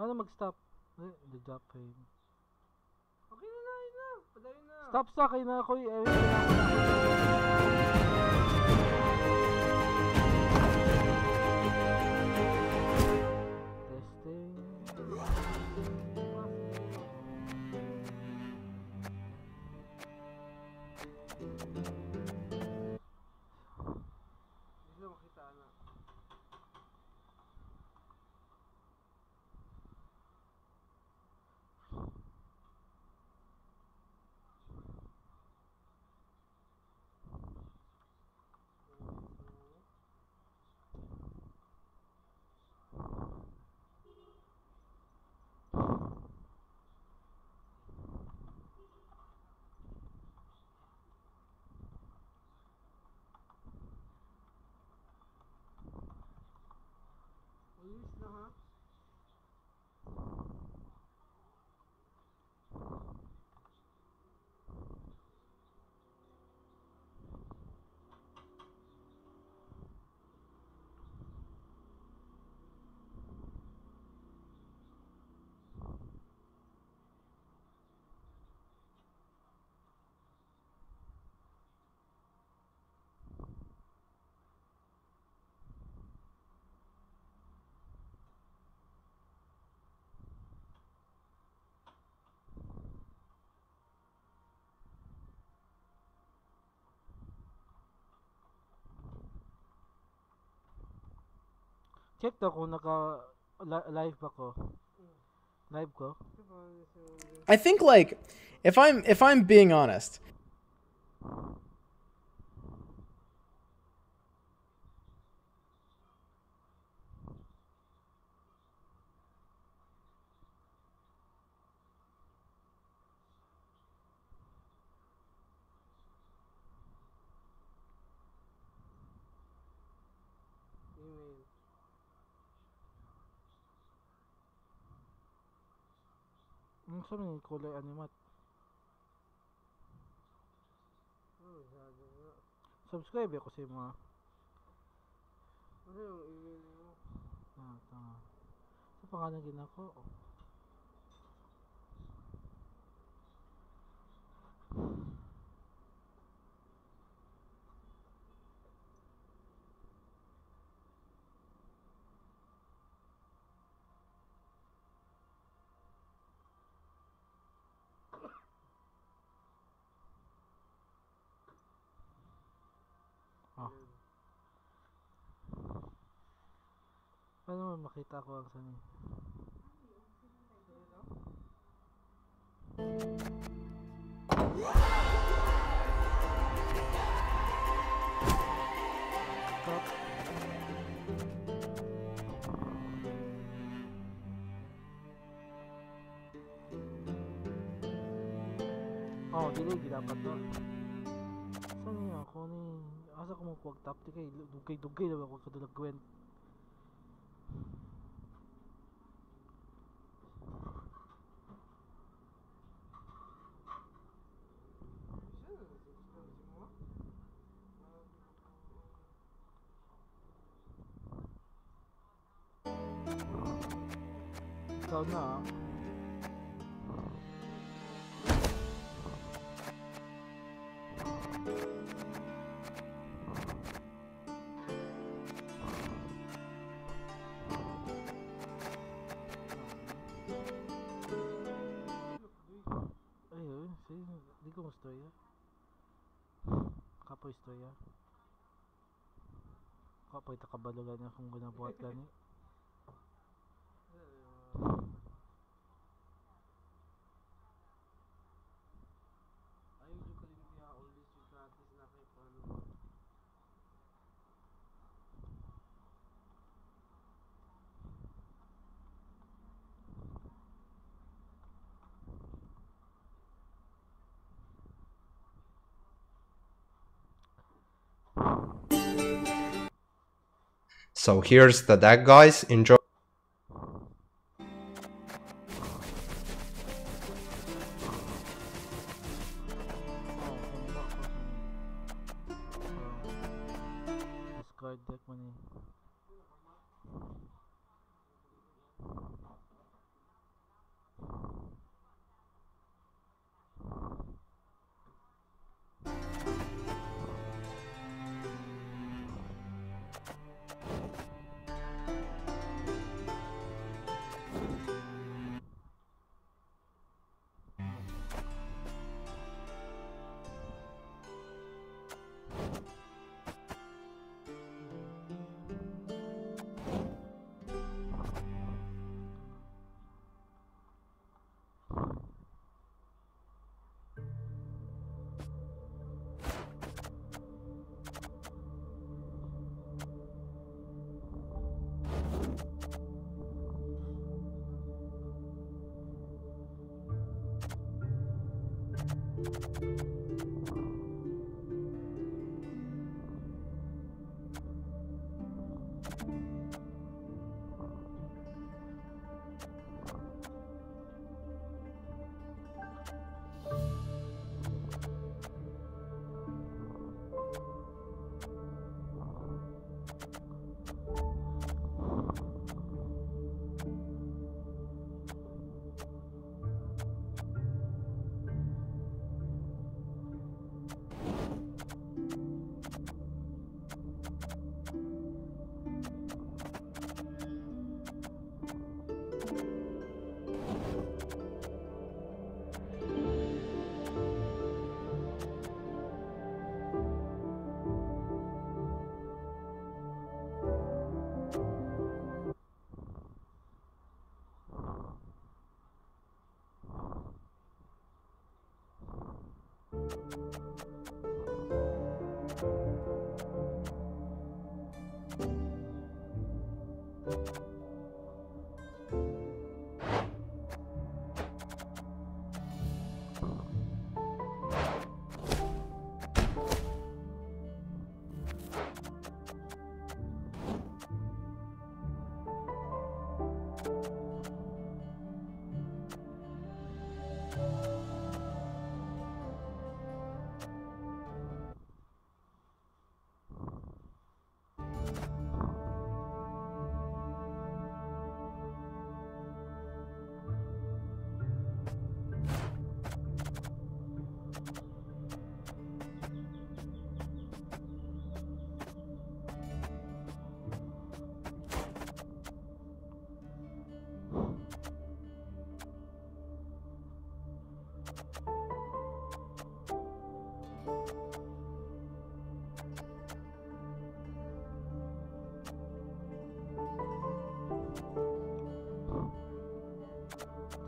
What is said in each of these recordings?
Ano mag-stop? The drop frame. Okay na, yun na. Padayon na. Stop sa kayo na ako. Testing. Hindi na makita na. Ulis na ha. Check to kung live ba ko. Live ko. I think like if I'm being honest. Email. Saan yung kulay animat? Masyado nga. Subscribe ako sa mga. Ano yung email mo? Tama. Sa pangalan ginako. Paano makita ko ang sani? Oh, dili dapat to. Saan niya ako ni? Asa ko mo tap di kay dugay daw ako kadulag Gwent. Ikaw na ah. Ayun, di ko mastorya. Kapoy istorya. Kapoy takabalugan niya kung ginabuhat gani. So here's the deck, guys. Enjoy. Discard deck mo ni.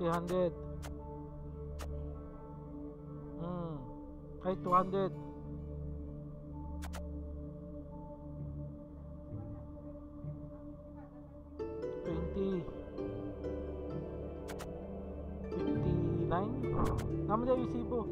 300. Ay, 200. 20. 59. Naman na yung resibo.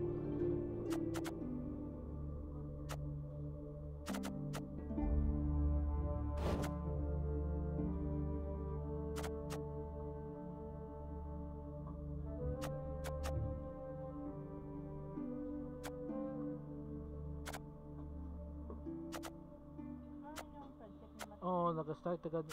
Oo, nag-start agad.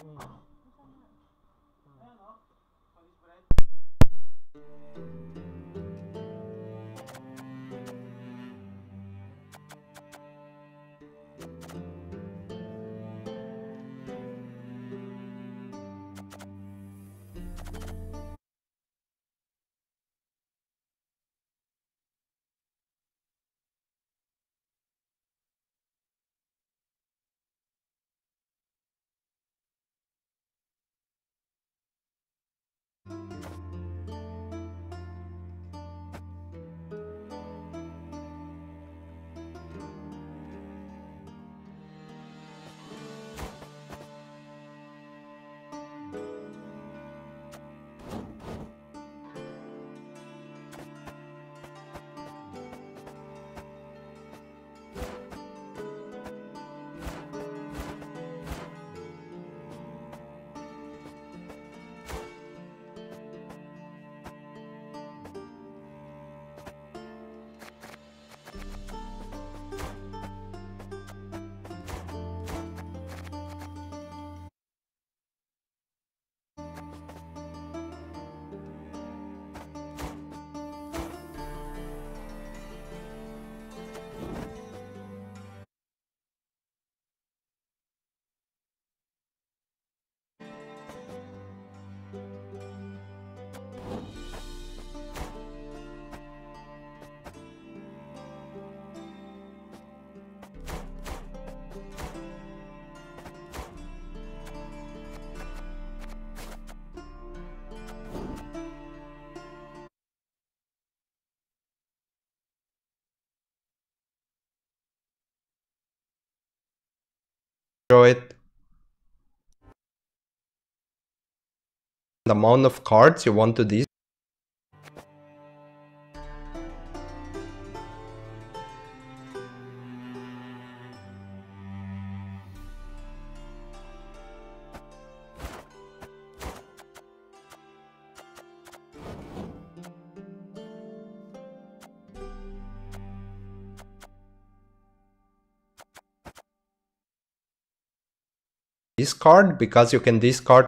Enjoy it. The amount of cards you want to discard. Discard because you can discard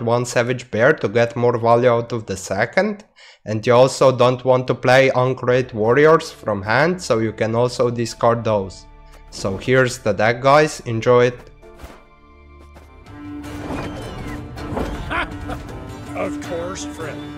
one Savage Bear to get more value out of the second, and you also don't want to play Uncreate Warriors from hand, so you can also discard those. So here's the deck, guys, enjoy it. Of course, friend.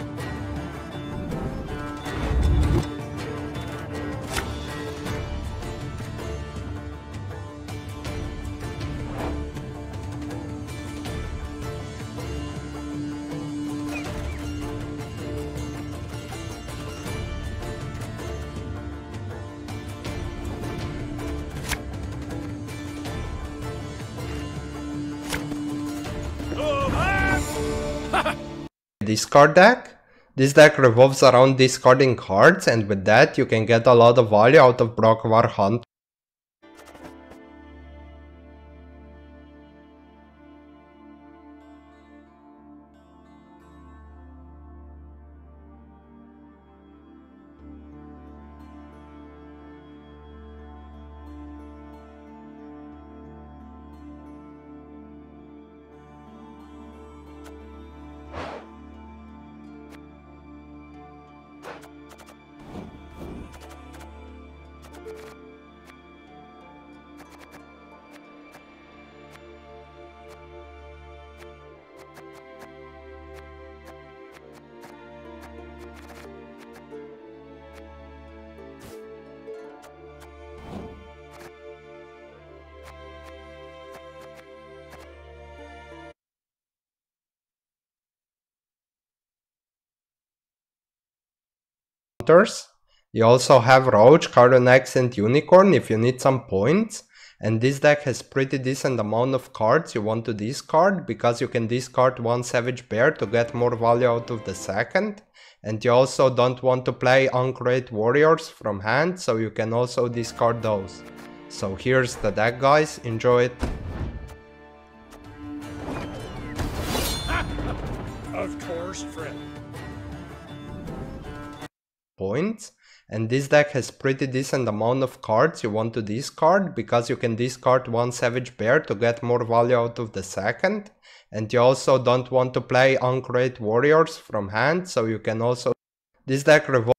Discard deck. This deck revolves around discarding cards, and with that you can get a lot of value out of Brokvar Hunt. hunters. You also have Roach, Cardonex and Unicorn if you need some points. And this deck has pretty decent amount of cards you want to discard, because you can discard one Savage Bear to get more value out of the second. And you also don't want to play Uncreate Warriors from hand, so you can also discard those. So here's the deck, guys, enjoy it. Of course, friend. Points. And this deck has pretty decent amount of cards you want to discard, because you can discard one Savage Bear to get more value out of the second. And you also don't want to play Uncreate Warriors from hand, so you can also... This deck revolves...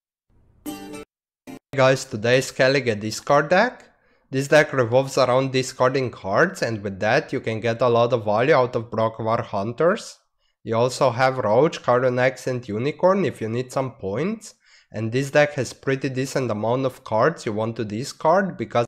Guys, today is Skellige discard deck. This deck revolves around discarding cards, and with that you can get a lot of value out of Brokvar Hunters. You also have Roach, Cardonex and Unicorn if you need some points. And this deck has pretty decent amount of cards you want to discard, because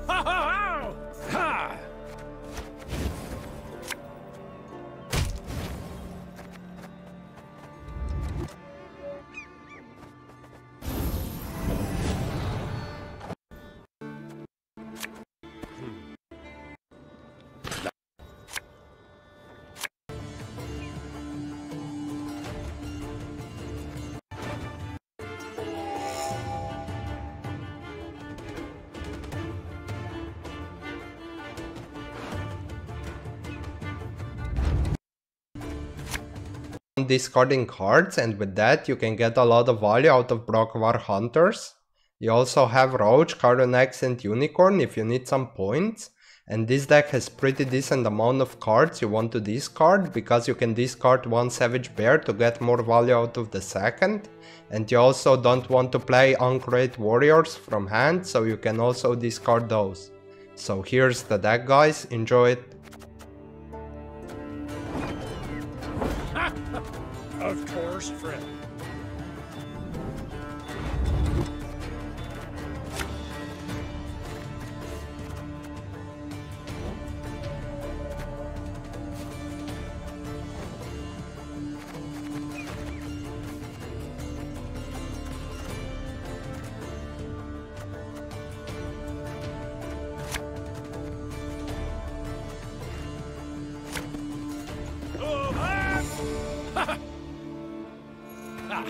Ha ha ha! Ha! discarding cards, and with that you can get a lot of value out of Brokvar Hunters. You also have Roach, Cardonex and Unicorn if you need some points. And this deck has pretty decent amount of cards you want to discard, because you can discard one Savage Bear to get more value out of the second. And you also don't want to play Uncreate Warriors from hand, so you can also discard those. So here's the deck, guys, enjoy it. Of course, friend. Oh, ah! Ha! Ha!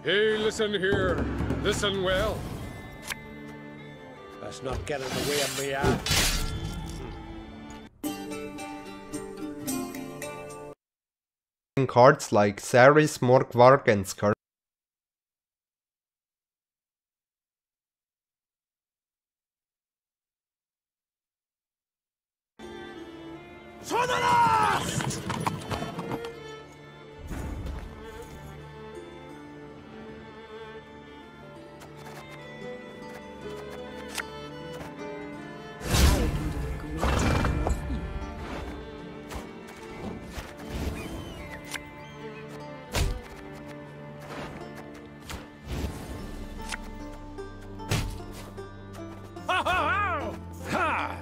Hey, listen here. Listen well. Let's not get in the way of me, Cards like Saris, Morkvark and Skir. To the last! Ha ha ha! Ha!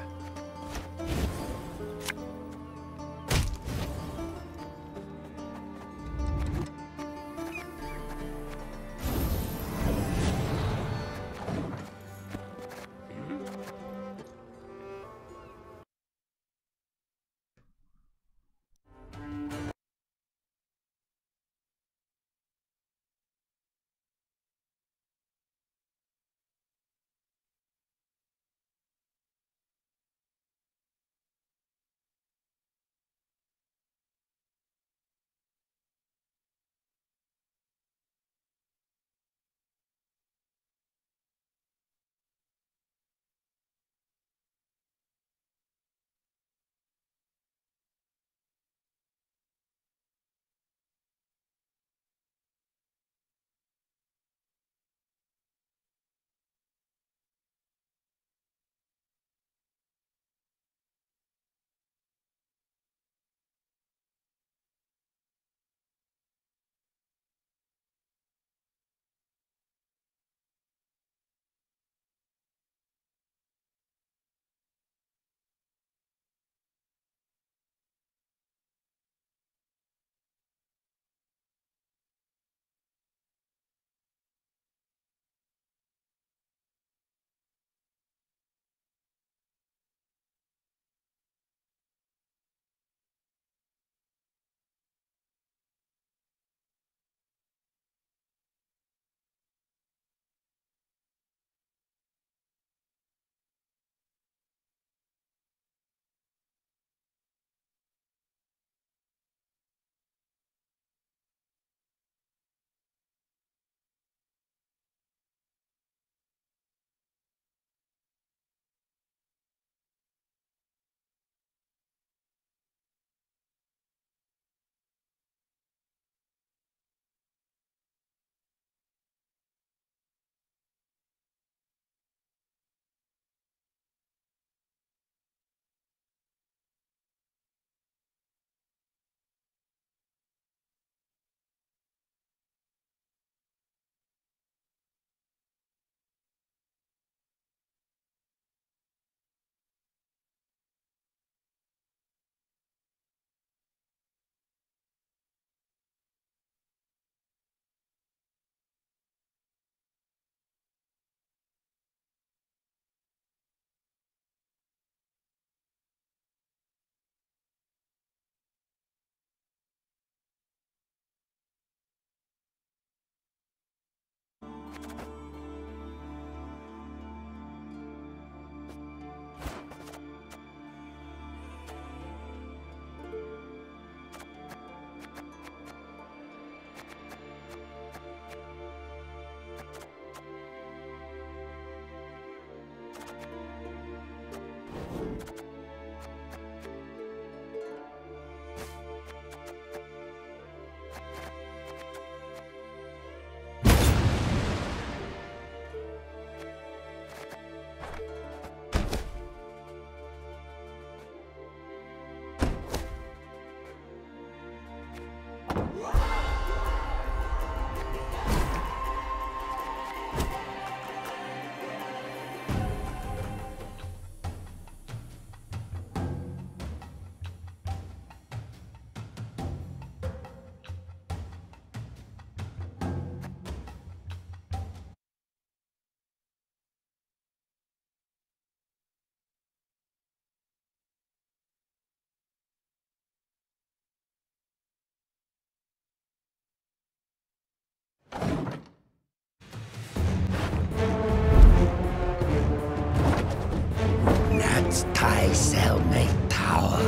Gwent's tie cellmate tower.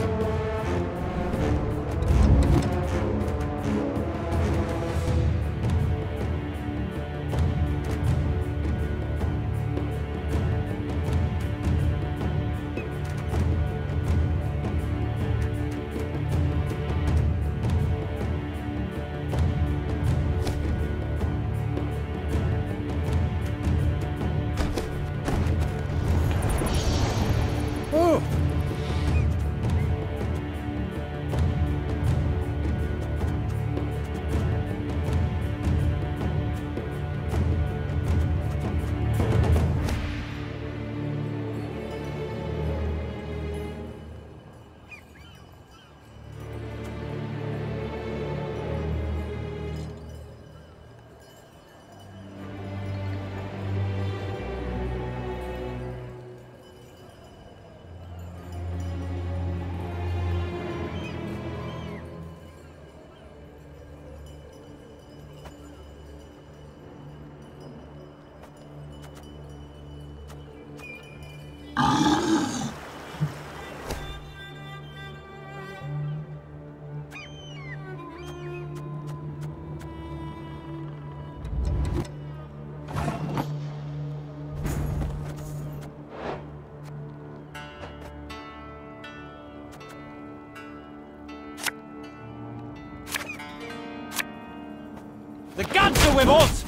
The gods are with us!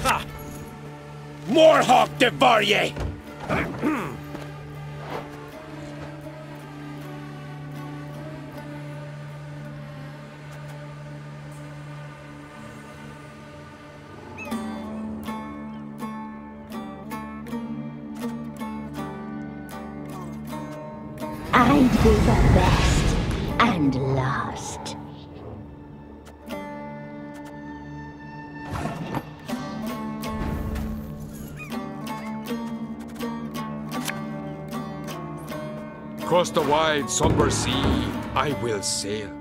Ha! Morhawk devour ye! I'd be the best and last. Across the wide, somber sea, I will sail.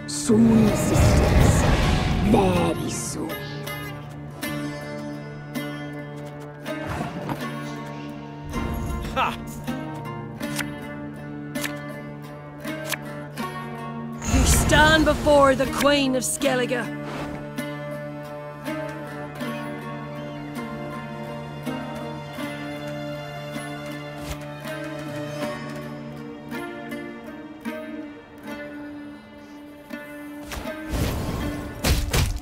Soon, sisters. Very soon. Ha! You stand before the Queen of Skellige.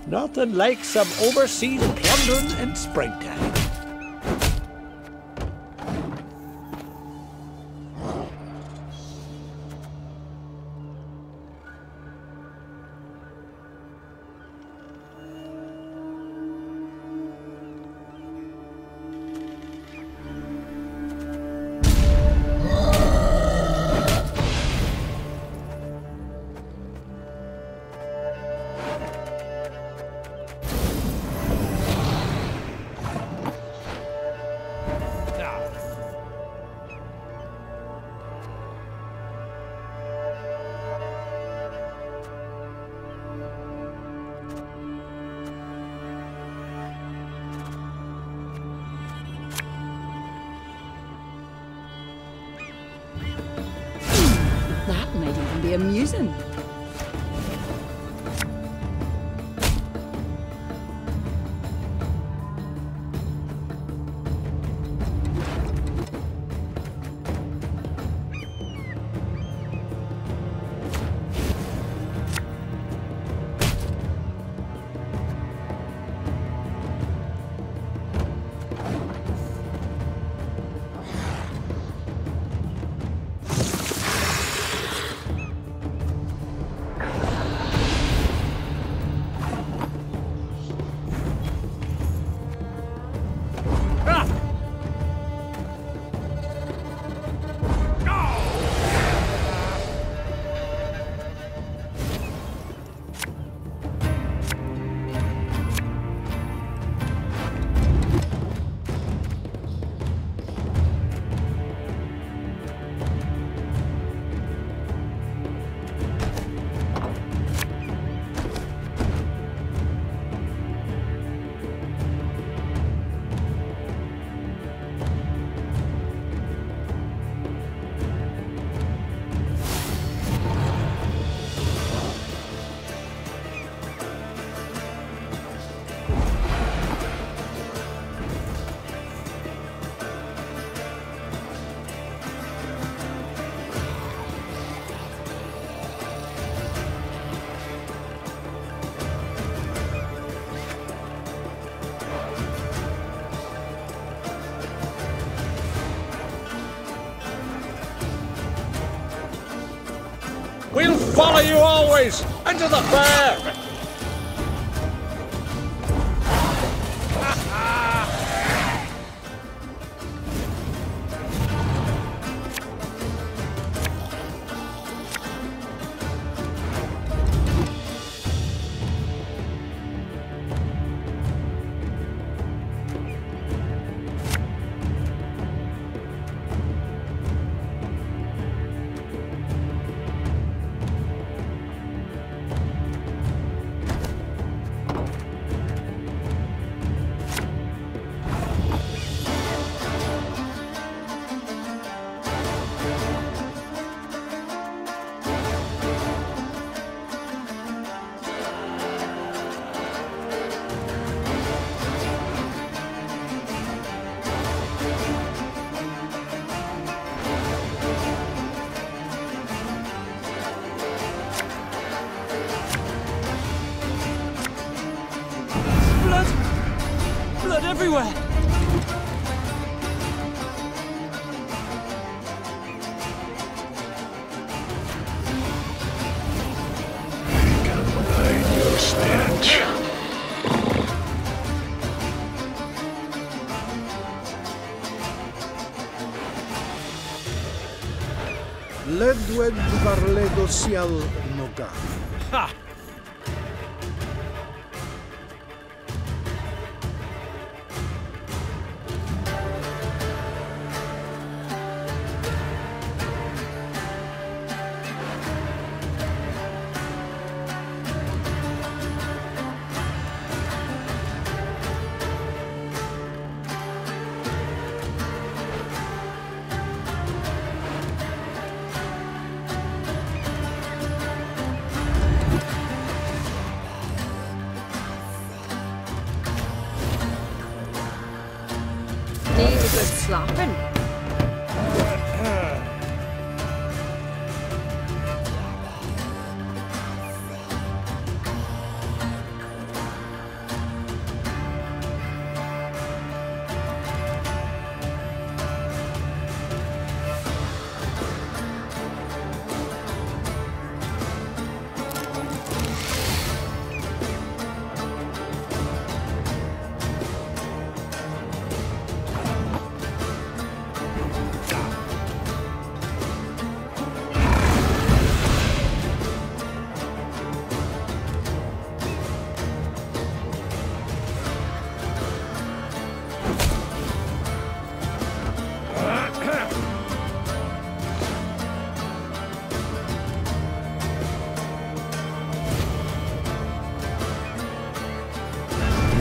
Nothing like some overseas plundering in springtime. That might even be amusing. We'll follow you always into the fair. Blood everywhere! Hide your stench. Ledwed Varledo Sial Noga. Ha! Need a good slapping.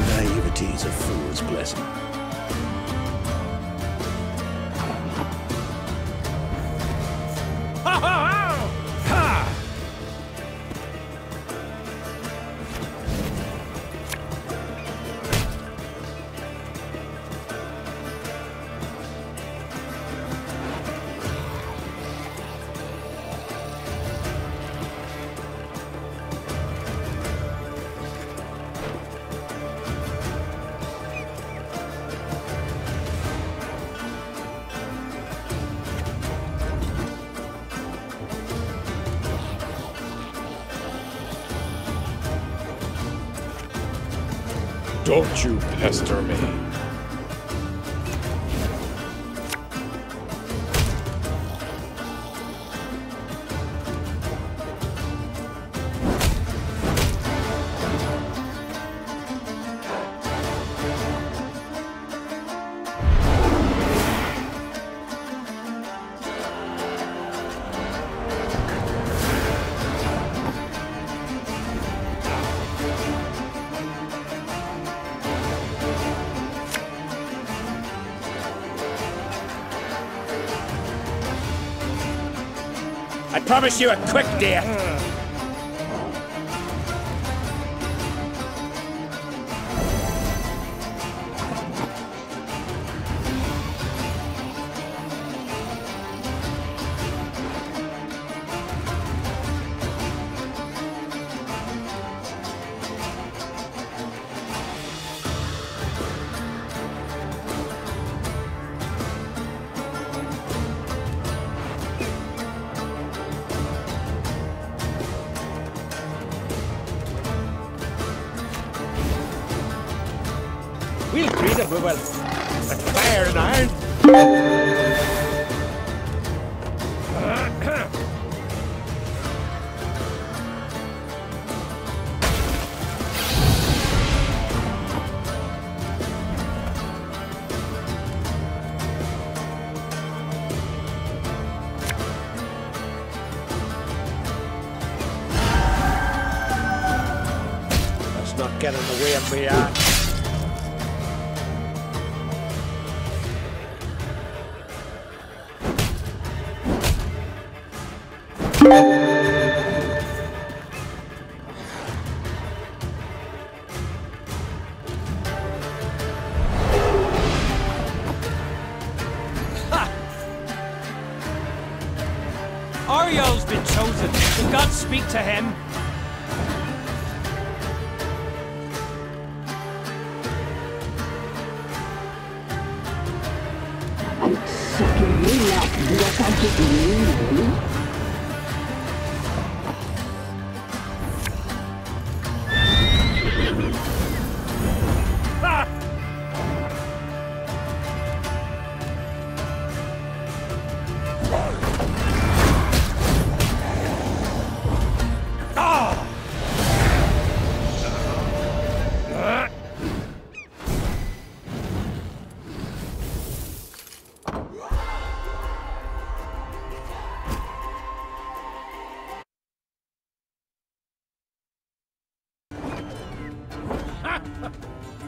Naivety is a fool's blessing. Ha ha ha! Ha! Don't you pester me. I promise you a quick death. We'll greet him with fire and iron. Let's not get in the way of me, Ariel's been chosen. Can God speak to him?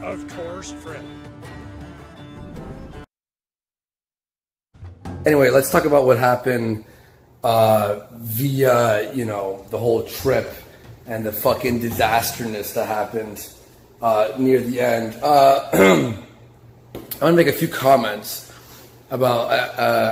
Of course, friend. Anyway, let's talk about what happened via, you know, the whole trip and the fucking disasterness that happened near the end. I want to make a few comments about,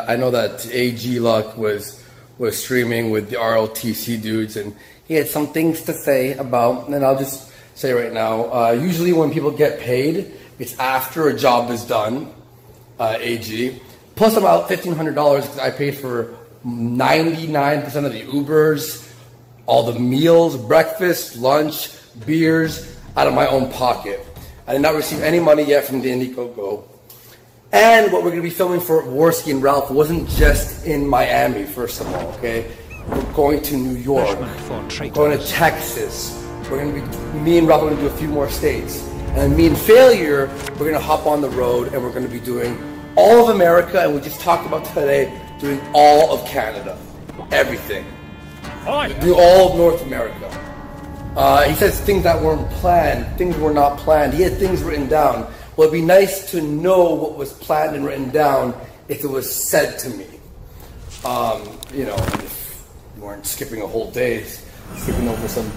I know that AG Luck was streaming with the RLTC dudes, and he had some things to say about, and I'll just say right now, usually when people get paid, it's after a job is done, AG. Plus about $1,500 because I paid for 99% of the Ubers, all the meals, breakfast, lunch, beers, out of my own pocket. I did not receive any money yet from the Indiegogo. And what we're going to be filming for Warski and Ralph wasn't just in Miami, first of all, okay? We're going to New York, we're going to Texas. We're going to be, me and Ralph are going to do a few more states. And then me and Failure, we're going to hop on the road and we're going to be doing all of America, and we just talked about today doing all of Canada. Everything. Do all of North America. He says things that weren't planned, things were not planned. He had things written down. Well, it'd be nice to know what was planned and written down if it was said to me. You know, if you weren't skipping a whole day, skipping over some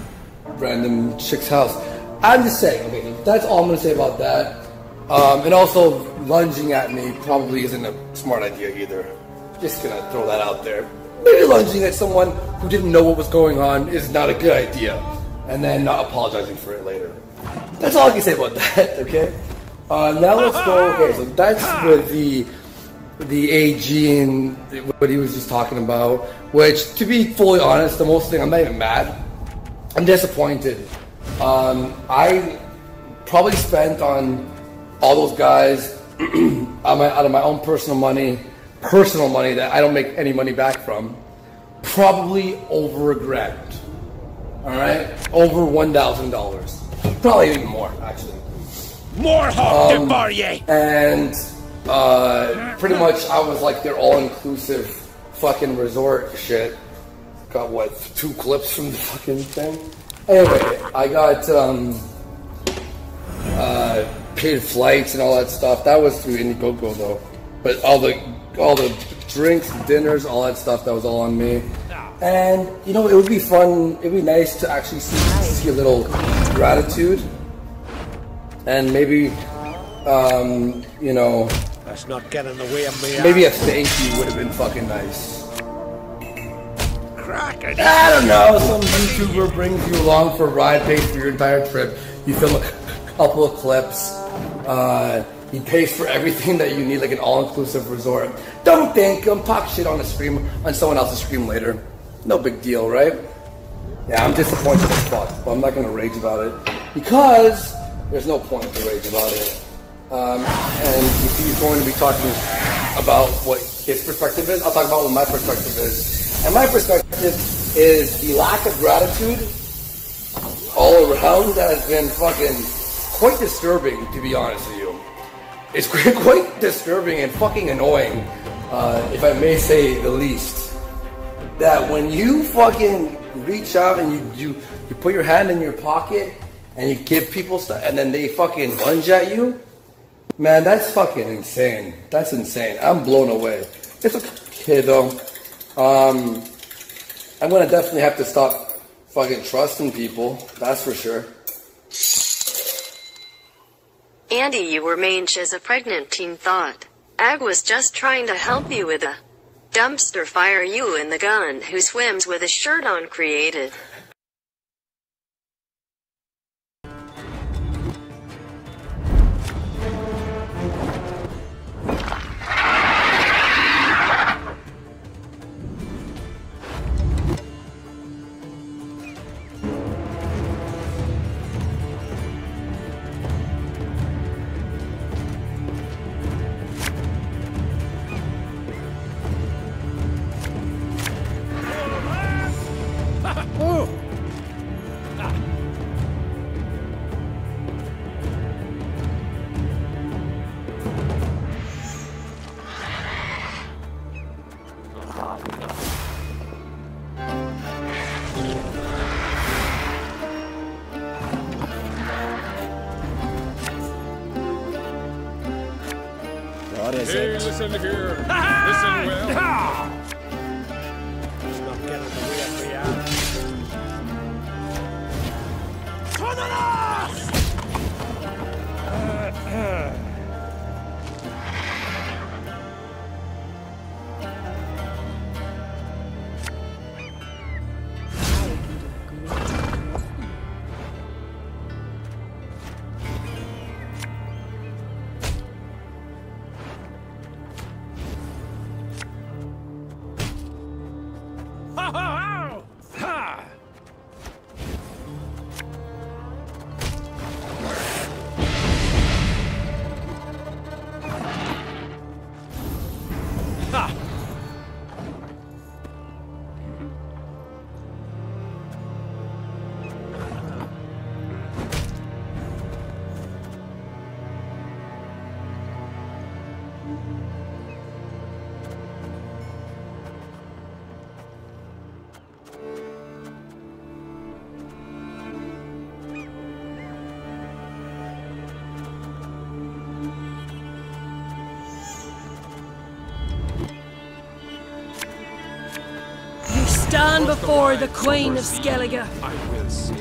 random chick's house. I'm just saying, okay, that's all I'm going to say about that. And also, lunging at me probably isn't a smart idea either. Just going to throw that out there. Maybe lunging at someone who didn't know what was going on is not a good idea. And then not apologizing for it later. That's all I can say about that, okay? Now let's go, okay, so that's with the AG and what he was just talking about. Which, to be fully honest, the most thing, I'm not even mad. I'm disappointed. I probably spent on all those guys out of my own personal money that I don't make any money back from, probably over $1,000. All right, over $1,000, probably even more actually. More hot than Barrier. And pretty much I was like their all-inclusive fucking resort shit. Got what, 2 clips from the fucking thing. Anyway, I got paid flights and all that stuff. That was through Indiegogo though. But all the drinks, dinners, all that stuff, that was all on me. And you know, it would be fun. It'd be nice to actually see a little gratitude, and maybe, you know, let's not get in the way of me. Maybe a thank you would have been fucking nice. Crack it. I don't know. Some YouTuber brings you along for a ride, pays for your entire trip. You film a couple of clips. He pays for everything that you need, like an all-inclusive resort. Don't thank him. Talk shit on a stream, on someone else's stream later. No big deal, right? Yeah, I'm disappointed as fuck, but I'm not gonna rage about it because there's no point to rage about it. And if he's going to be talking about what his perspective is, I'll talk about what my perspective is. And my perspective is the lack of gratitude all around that has been fucking quite disturbing, to be honest with you. It's quite disturbing and fucking annoying, if I may say the least. That when you fucking reach out and you put your hand in your pocket and you give people stuff and then they fucking lunge at you, man, that's fucking insane. That's insane. I'm blown away. It's okay though. I'm gonna definitely have to stop fucking trusting people. That's for sure. Andy, you were mange as a pregnant teen thought. Ag was just trying to help you with a dumpster fire you and the gun who swims with a shirt on created. What is Hey, it? listen here. Listen well. Let's not get in the way of reality. Stand before the Queen of Skellige. I will see.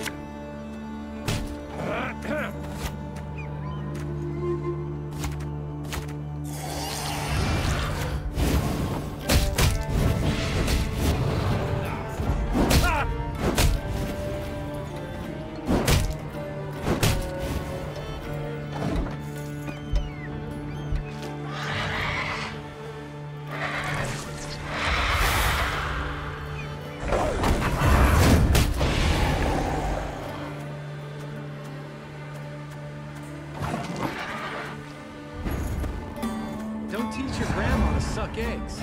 Don't teach your grandma to suck eggs.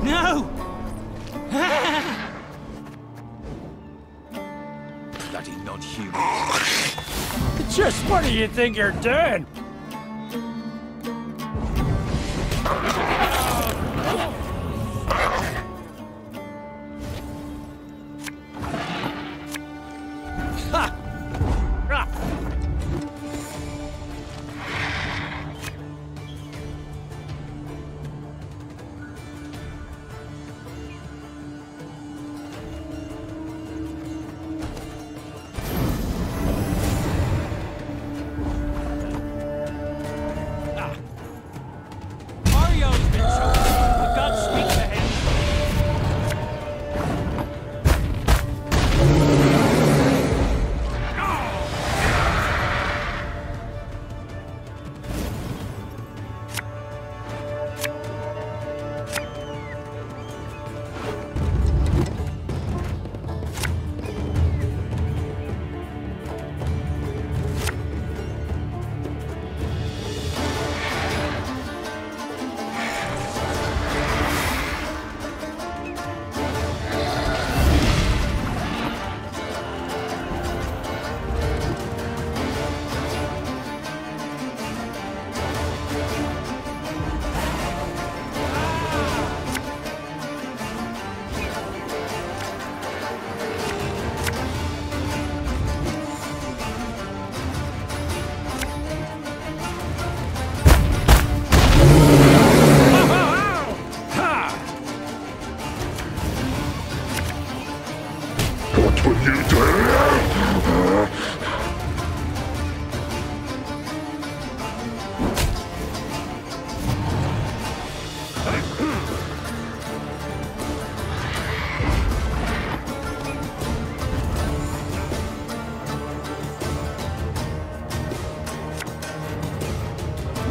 No! Bloody non-humans. Just what do you think you're doing?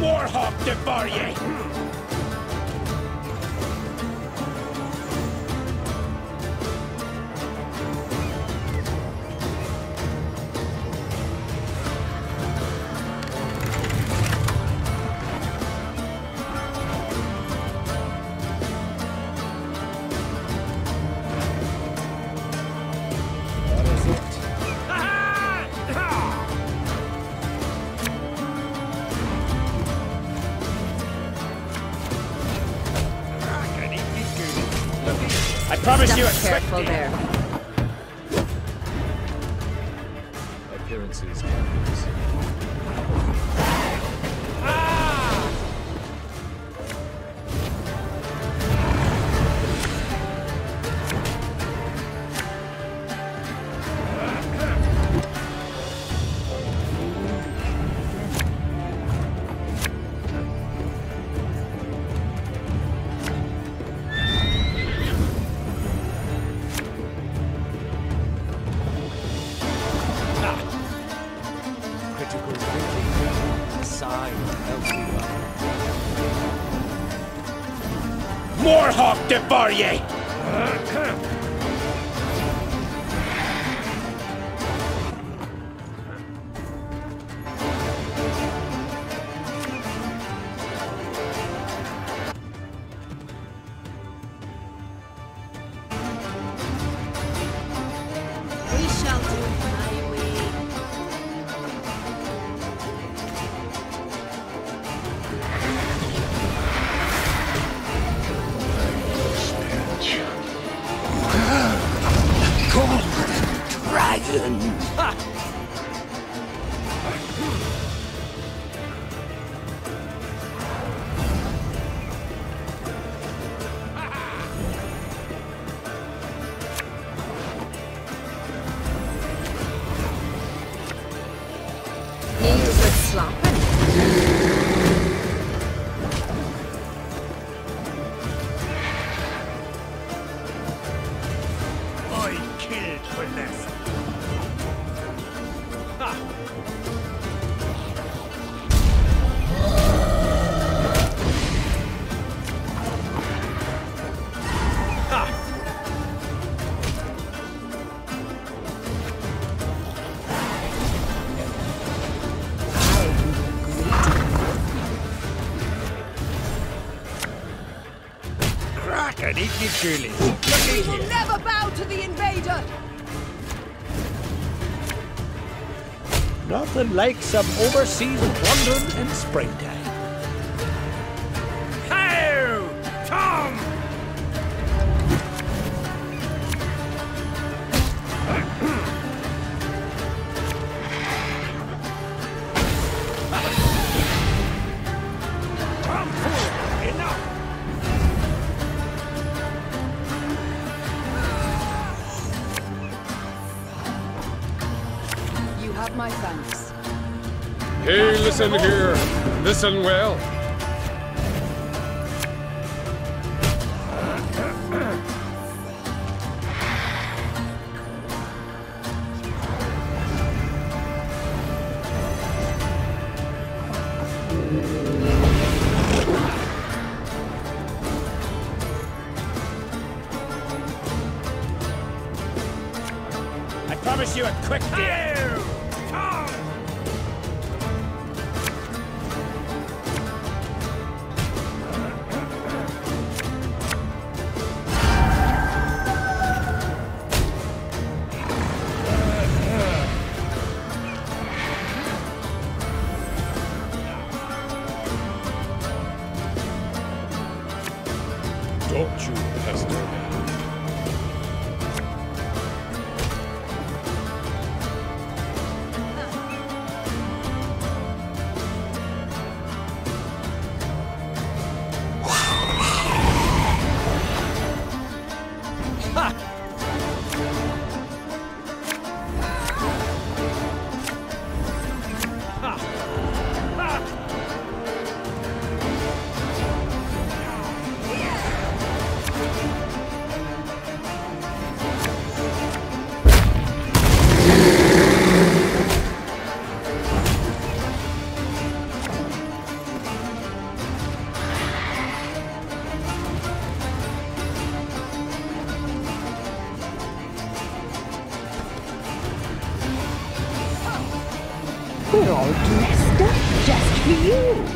Warhawk Devarye! I promise you a Just quick careful there. Appearances can be seen. critical thinking. A sign of healthy life. Warhawk Devarye! We shall do it my way. Golden Dragon! Need a good slopping. I killed for less. Crack and eat me truly. We will never bow to the invader. Nothing like some overseas wandering in springtime. How? Tom! Tom Fool, enough! You have my thanks. Hey, listen here. Listen well. I promise you a quick deal. Tom! Don't you pester me. We're all dressed up just for you.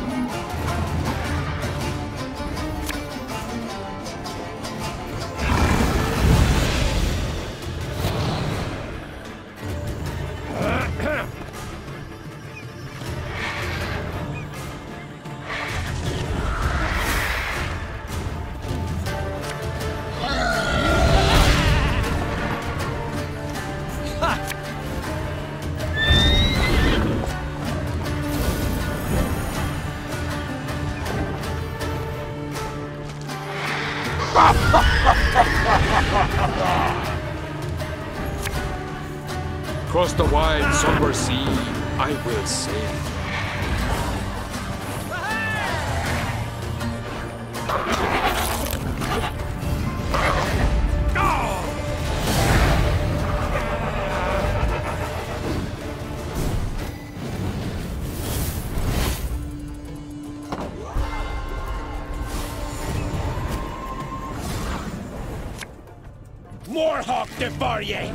Across the wide, somber sea, I will sail. More hawk before ye!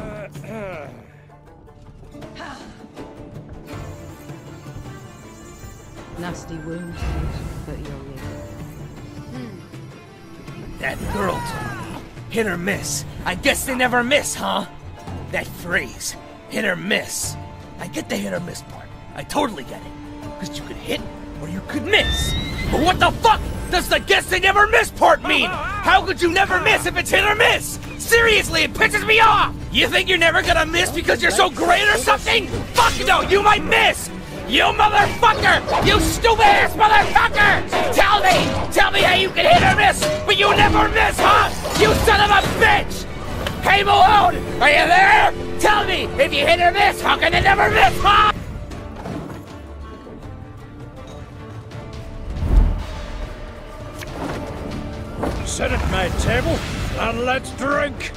Nasty wounds, but you'll live. That girl told me. Hit or miss. I guess they never miss, huh? That phrase, hit or miss. I get the hit or miss part. I totally get it. Because you could hit or you could miss. But what the fuck does the guess they never miss part mean? How could you never miss if it's hit or miss? Seriously, it pisses me off! You think you're never gonna miss because you're so great or something? Fuck no, you might miss! You motherfucker! You stupid ass motherfucker! Tell me how you can hit or miss, but you never miss, huh? You son of a bitch! Hey Malone, are you there? Tell me, if you hit or miss, how can they never miss, huh? Sit at my table and let's drink.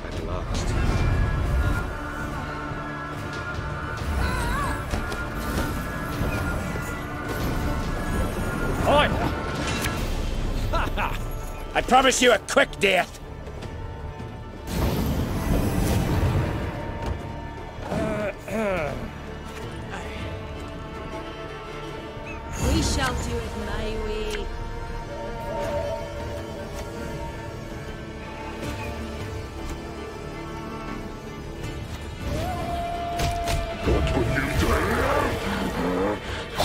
At last. Oi! I promise you a quick death. We shall do it my way.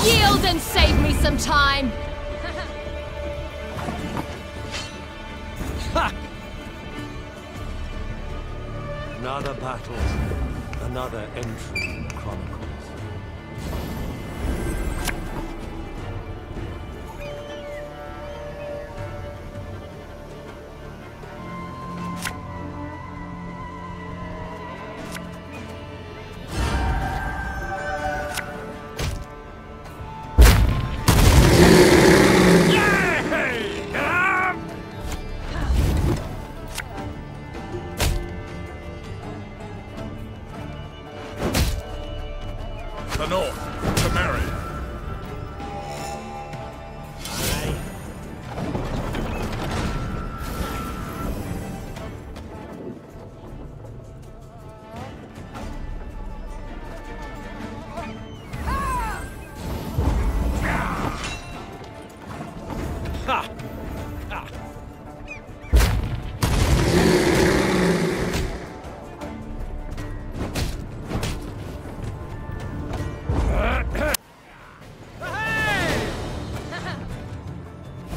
Yield and save me some time. Another battle, another entry in the Chronicles. The North, to marry. Ha!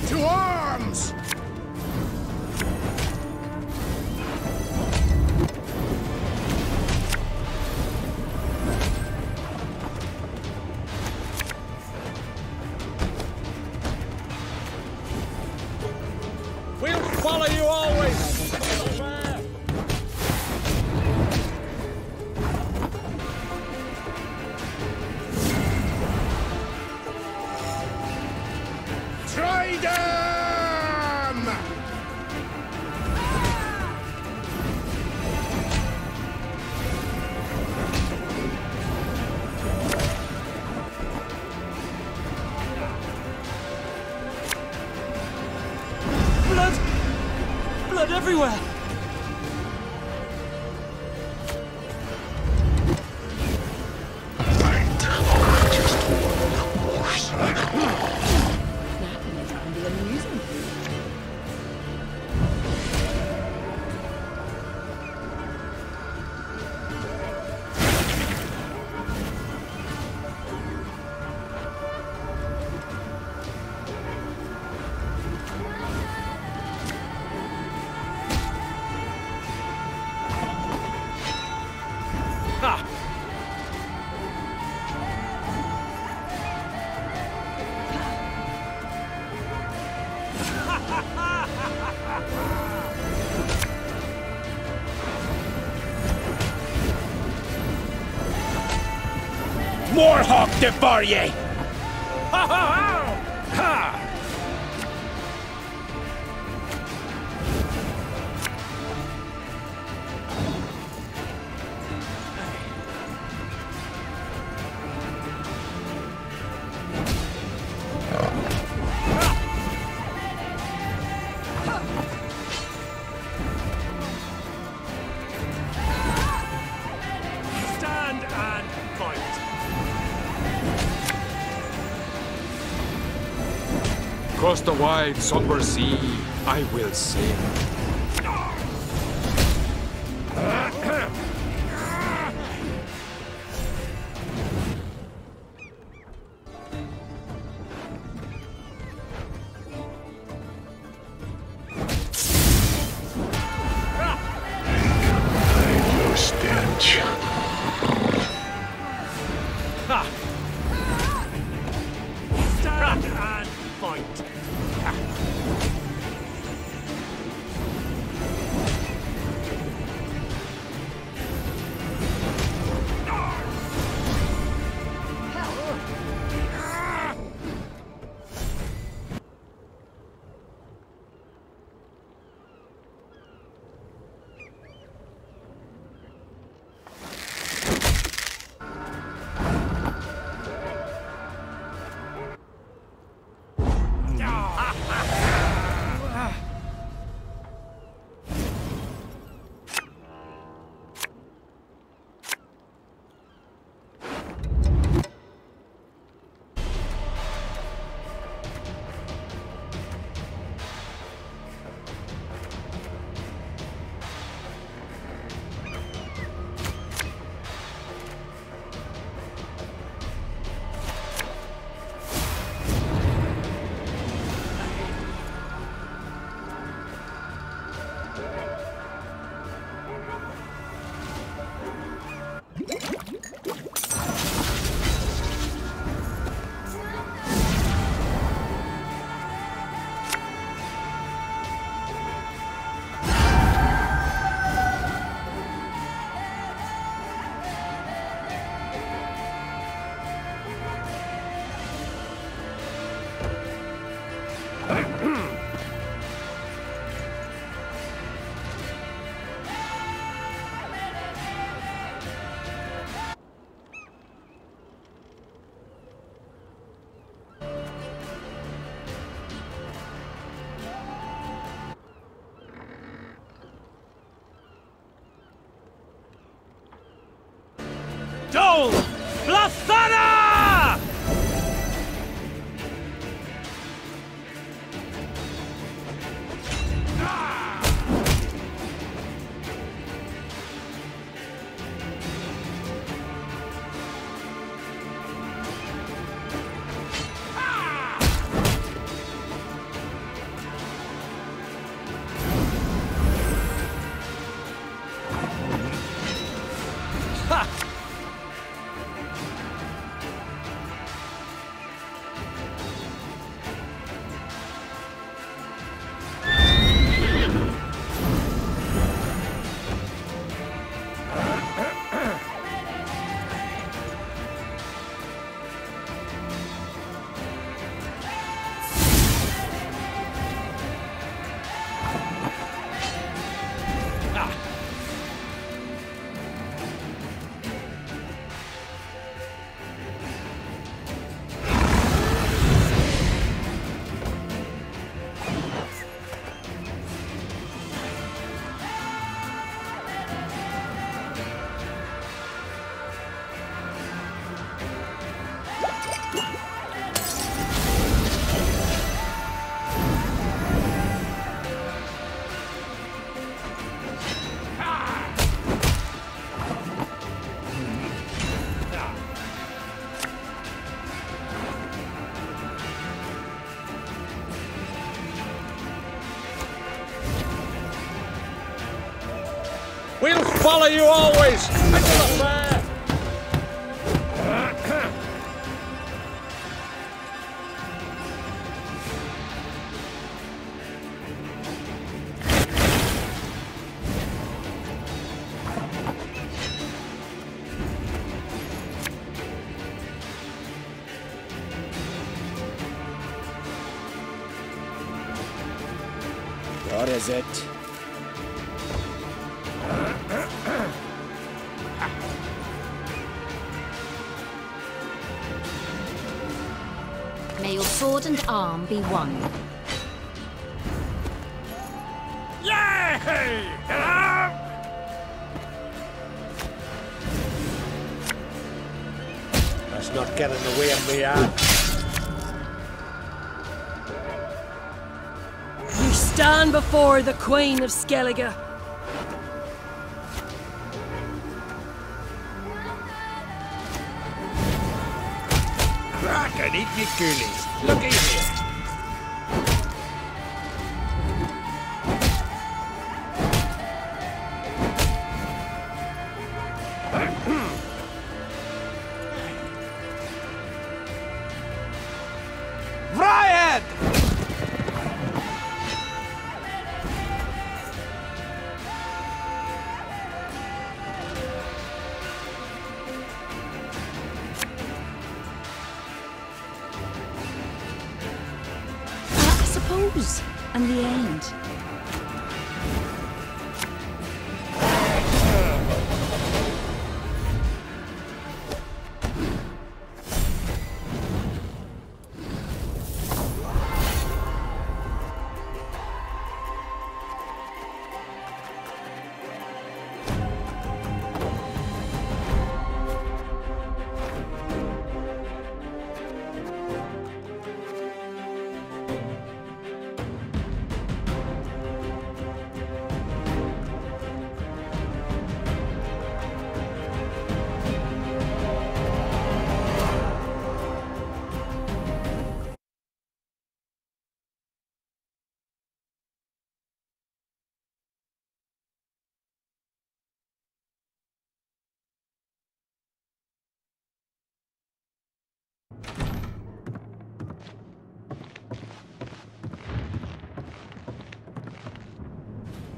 To arms! We'll follow you always! Try them! Blood! Blood everywhere! Warhawk Devarye! Ha ha ha! Ha! Stand and fight! Across the wide, somber sea, I will sail. Your stench. Ha! Stand and fight! Dole! Blasana! We'll follow you always! is it? May your sword and arm be one. Yay! Let's not get in the way of me, You stand before the Queen of Skellige. Crack and eat your goolies. Look at here. Riot! I suppose. And the end.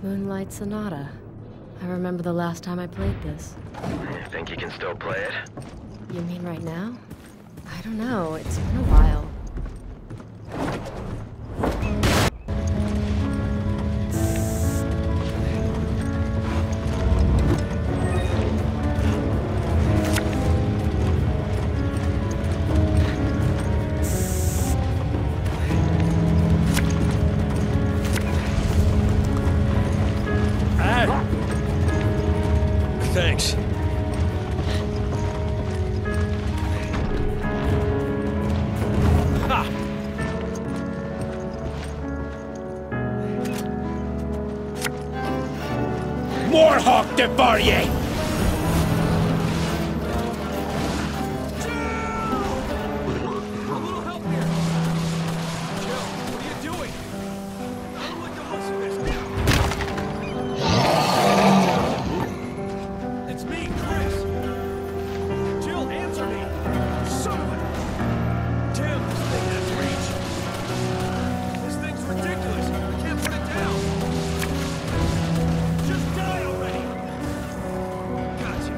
Moonlight Sonata. I remember the last time I played this. Think you can still play it? You mean right now? I don't know. It's been a while. Thanks. Ha! More Hawk Devarier! It's me, Chris. Jill, answer me. Son of a... Tim, this thing has reach. This thing's ridiculous. I can't put it down. Just die already. Gotcha.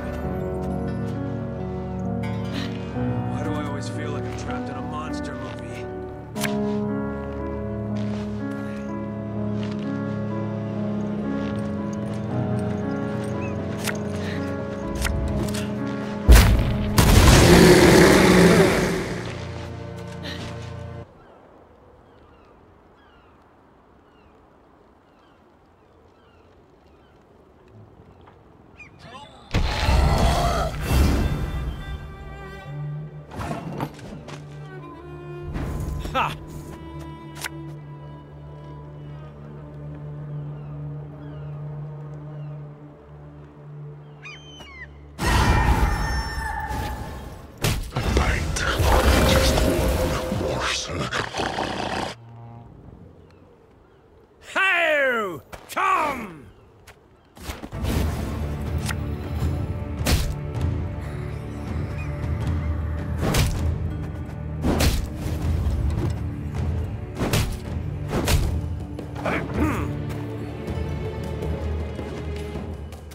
Why do I always feel like I'm trapped in a monster movie? Ha! How? Come!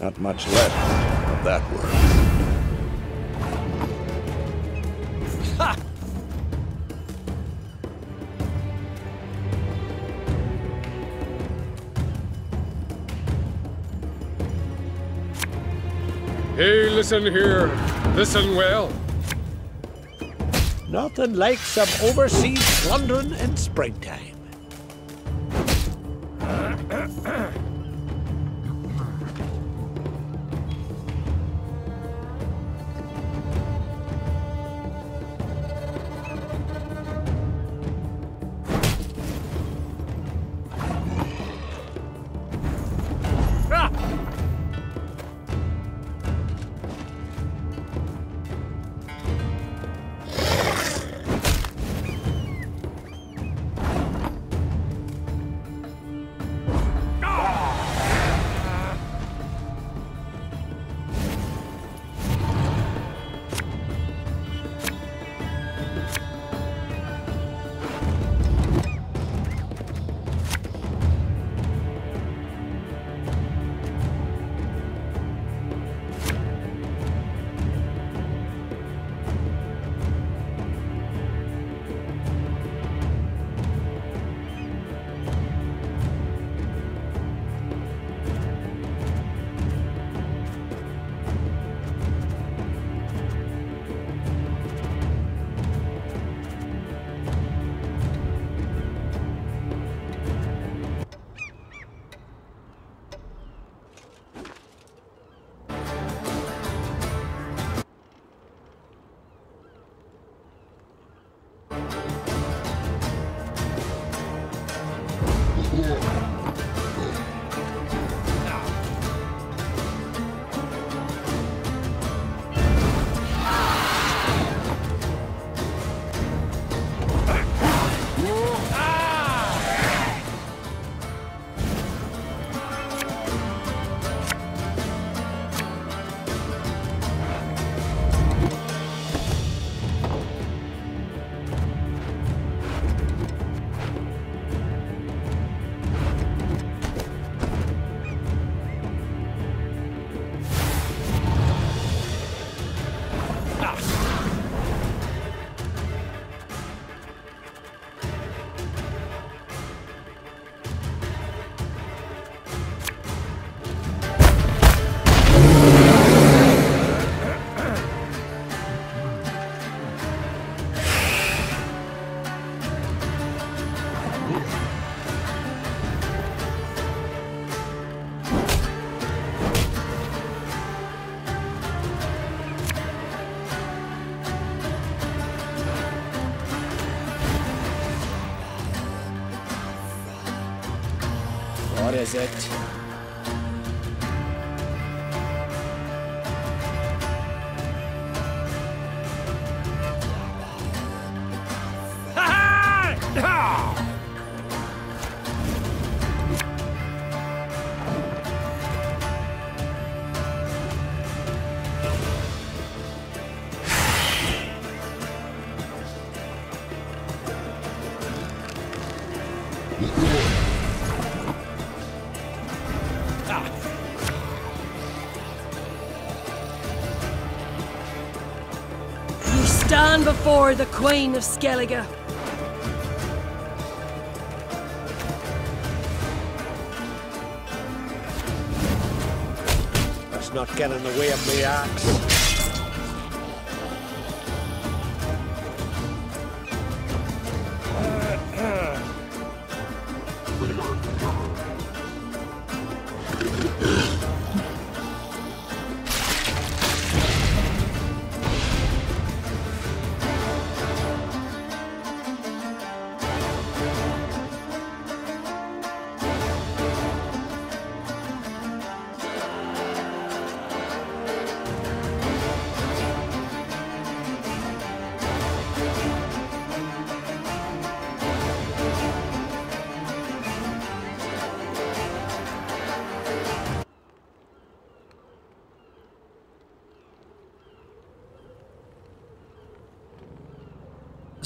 Not much left of that work. Ha! Hey, listen here. Listen well. Nothing like some overseas plundering in springtime. What is it? You stand before the Queen of Skellige. Let's not get in the way of the axe.